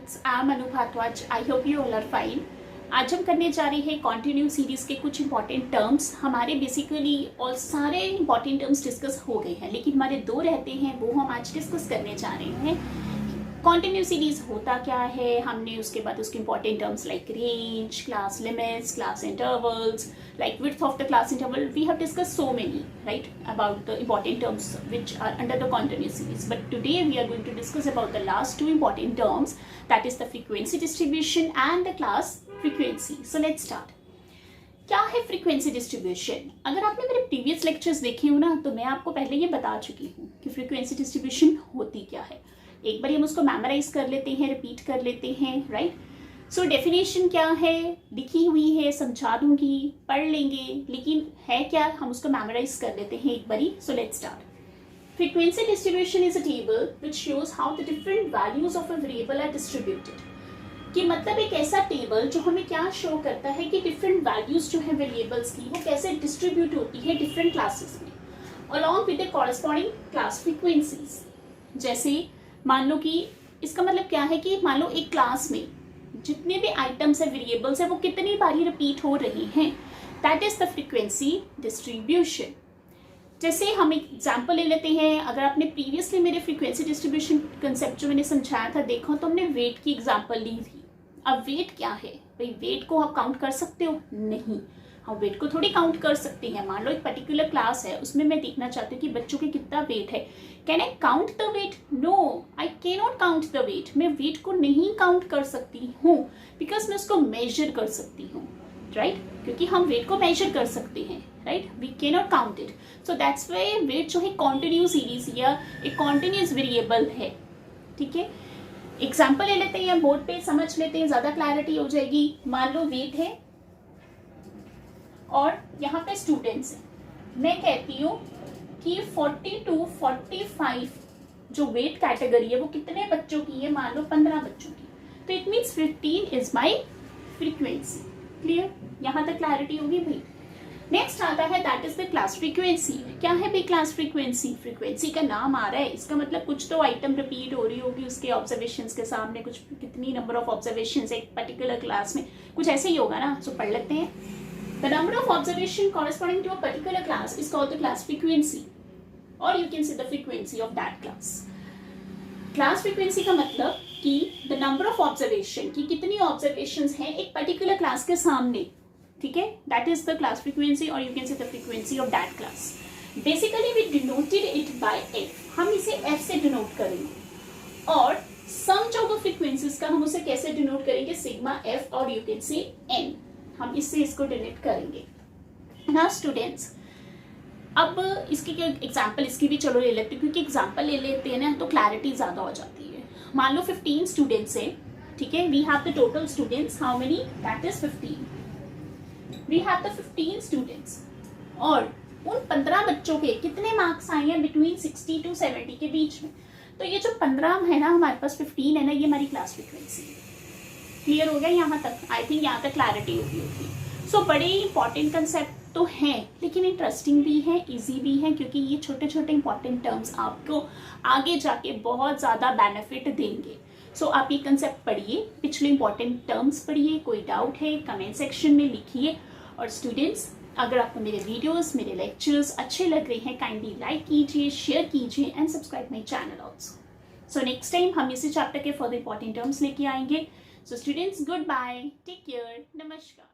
Students, I am Anu Bhardwaj. I hope you all are fine. आज हम करने जा रहे हैं कॉन्टिन्यू सीरीज के कुछ इंपॉर्टेंट टर्म्स। हमारे बेसिकली और सारे इंपॉर्टेंट टर्म्स डिस्कस हो गए हैं, लेकिन हमारे दो रहते हैं, वो हम आज डिस्कस करने जा रहे हैं। कॉन्टिन्यू सीरीज होता क्या है, हमने उसके बाद उसके important terms like range, class limits, class intervals, like width of the class interval. We have discussed so many, right, about the important terms which are under the continuous series, but today we are going to discuss about the last two important terms, that is the frequency distribution and the class frequency. So let's start. क्या है frequency distribution? अगर आपने मेरे previous lectures देखे हो ना, तो मैं आपको पहले ये बता चुकी हूँ कि फ्रीक्वेंसी डिस्ट्रीब्यूशन होती क्या है। एक बार हम उसको मेमोराइज कर लेते हैं, रिपीट कर लेते हैं, राइट। सो डेफिनेशन क्या है, लिखी हुई है, समझा दूंगी, पढ़ लेंगे, लेकिन है क्या, हम उसको मेमोराइज कर लेते हैं एक बारी। So let's start. Frequency distribution is a table which shows how the different values of a variable are distributed. कि मतलब एक ऐसा टेबल जो हमें क्या शो करता है कि डिफरेंट वैल्यूज जो है वेरिएबल्स की, वो कैसे डिस्ट्रीब्यूट होती है डिफरेंट क्लासेस में, along with the corresponding class frequencies. जैसे मान लो कि इसका मतलब क्या है कि मान लो एक क्लास में जितने भी आइटम्स है, वेरिएबल्स है, वो कितनी बारी रिपीट हो रही हैं, that is the frequency distribution. जैसे हम एक एग्जांपल ले लेते हैं। अगर आपने प्रीवियसली मेरे फ्रीक्वेंसी डिस्ट्रीब्यूशन कंसेप्ट जो मैंने समझाया था देखो, तो हमने वेट की एग्जांपल ली थी। अब वेट क्या है भाई, वेट को आप काउंट कर सकते हो? नहीं, हम वेट को थोड़ी काउंट कर सकते हैं। मान लो एक पर्टिकुलर क्लास है, उसमें मैं देखना चाहती हूँ कि बच्चों के कितना वेट है। Can I count the weight? No, I can not count the weight. मैं वेट को नहीं काउंट कर सकती हूँ, बिकॉज मैं उसको मेजर कर सकती हूँ, राइट, क्योंकि हम वेट को मेजर कर सकते हैं, right, we can not count it. So that's why weight जो है कॉन्टिन्यूस सीरीज या एक कॉन्टिन्यूस वेरिएबल है, ठीक है। एग्जाम्पल ले लेते हैं, बोर्ड पे समझ लेते हैं, ज्यादा क्लैरिटी हो जाएगी। मान लो वेट है और यहाँ पे स्टूडेंट्स हैं। मैं कहती हूँ कि 40 to 45 जो वेट कैटेगरी है वो कितने बच्चों की है? मान लो 15 बच्चों की। तो it means 15 is my frequency. Clear? यहाँ तक क्लैरिटी होगी भाई। नेक्स्ट आता है that is the class frequency. क्या है भाई क्लास फ्रीक्वेंसी? फ्रीक्वेंसी का नाम आ रहा है, इसका मतलब कुछ तो आइटम रिपीट हो रही होगी उसके ऑब्जर्वेशंस के सामने, कुछ कितनी नंबर ऑफ ऑब्जर्वेशंस एक पर्टिकुलर क्लास में, कुछ ऐसे ही होगा ना। सो पढ़ लेते हैं। The number of observation corresponding to a particular class is called the class frequency, or you can say the frequency of that class. Class frequency का मतलब कि the number of observation, कि कितनी observations हैं एक particular class के सामने, ठीक है, that is the class frequency, or you can say the frequency of that class. Basically we denoted it by f. हम इसे f से denote करेंगे, और sum जो होगा frequencies का हम उसे कैसे denote करेंगे? सिग्मा f, और you can say n. हम इससे इसको डिलीट करेंगे ना स्टूडेंट्स। अब इसकी क्या एग्जांपल, इसकी भी चलो ले लेते हैं, क्योंकि एग्जांपल ले लेते हैं ना तो क्लैरिटी ज़्यादा हो जाती है। मान लो 15 स्टूडेंट्स हैं, ठीक है। We have the total students, how many? That is 15। We have the 15 students, और उन 15 बच्चों के कितने मार्क्स आए हैं? बिटवीन 60 to 70 के बीच में। तो ये जो 15 है ना, हमारे पास 15 है ना, ये हमारी क्लास फ्रीक्वेंसी है। क्लियर हो गया यहाँ तक? आई थिंक यहाँ तक क्लैरिटी होगी। सो बड़े इंपॉर्टेंट कंसेप्ट तो हैं, लेकिन इंटरेस्टिंग भी है, इजी भी है, क्योंकि ये छोटे छोटे इंपॉर्टेंट टर्म्स आपको आगे जाके बहुत ज़्यादा बेनिफिट देंगे। सो आप ये कंसेप्ट पढ़िए, पिछले इंपॉर्टेंट टर्म्स पढ़िए, कोई डाउट है कमेंट सेक्शन में लिखिए। और स्टूडेंट्स, अगर आपको मेरे वीडियोस, मेरे लेक्चर्स अच्छे लग रहे हैं, काइंडली लाइक कीजिए, शेयर कीजिए and subscribe my channel also. So next time हम इसी चैप्टर के फर्दर इंपॉर्टेंट टर्म्स लेके आएंगे। So students, goodbye, take care, namaskar.